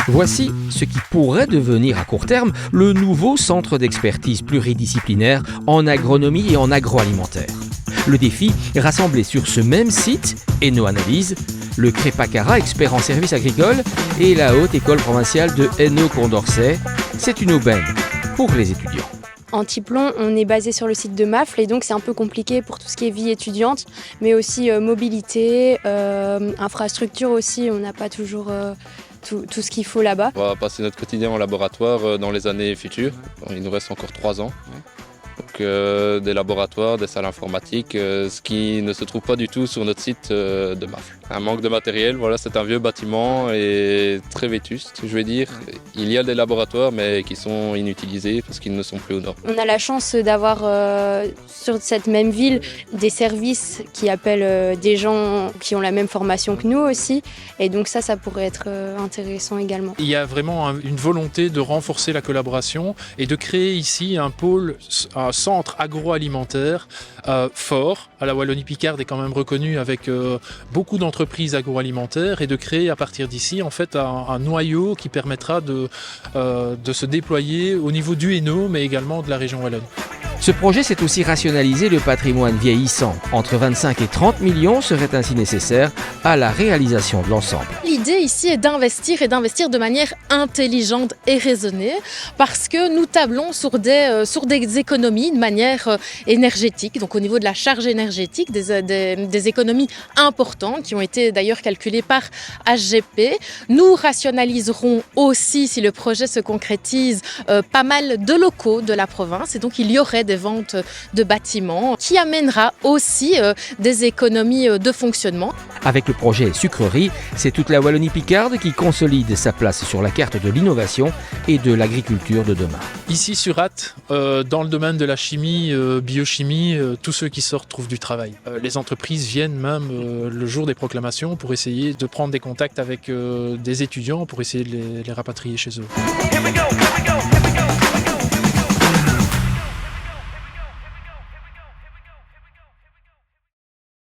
Voici ce qui pourrait devenir à court terme le nouveau centre d'expertise pluridisciplinaire en agronomie et en agroalimentaire. Le défi, rassembler sur ce même site Hainaut-Analyse, le Crépacara, expert en services agricoles, et la Haute École provinciale de Hainaut-Condorcet. C'est une aubaine pour les étudiants. Antiplon, on est basé sur le site de Mafle et donc c'est un peu compliqué pour tout ce qui est vie étudiante, mais aussi mobilité, infrastructure aussi, on n'a pas toujours tout ce qu'il faut là-bas. On va passer notre quotidien en laboratoire dans les années futures. Il nous reste encore 3 ans. Donc des laboratoires, des salles informatiques, ce qui ne se trouve pas du tout sur notre site de Mafle. Un manque de matériel, voilà, c'est un vieux bâtiment et très vétuste, je vais dire. Il y a des laboratoires mais qui sont inutilisés parce qu'ils ne sont plus aux normes. On a la chance d'avoir sur cette même ville des services qui appellent des gens qui ont la même formation que nous aussi. Et donc ça pourrait être intéressant également. Il y a vraiment une volonté de renforcer la collaboration et de créer ici un pôle, un centre agroalimentaire fort. La Wallonie-Picarde est quand même reconnue avec beaucoup d'entreprises agroalimentaires et de créer à partir d'ici en fait un noyau qui permettra de se déployer au niveau du Hainaut mais également de la région wallonne. Ce projet, c'est aussi rationaliser le patrimoine vieillissant. Entre 25 et 30 millions seraient ainsi nécessaires à la réalisation de l'ensemble. L'idée ici est d'investir de manière intelligente et raisonnée parce que nous tablons sur des économies de manière énergétique, donc au niveau de la charge énergétique, des économies importantes qui ont été d'ailleurs calculées par HGP. Nous rationaliserons aussi, si le projet se concrétise, pas mal de locaux de la province et donc il y aurait des ventes de bâtiments qui amènera aussi des économies de fonctionnement. Avec le projet Sucrerie, c'est toute la Wallonie-Picarde qui consolide sa place sur la carte de l'innovation et de l'agriculture de demain. Ici sur Ath, dans le domaine de la chimie, biochimie, tous ceux qui sortent trouvent du travail. Les entreprises viennent même le jour des proclamations pour essayer de prendre des contacts avec des étudiants pour essayer de les rapatrier chez eux.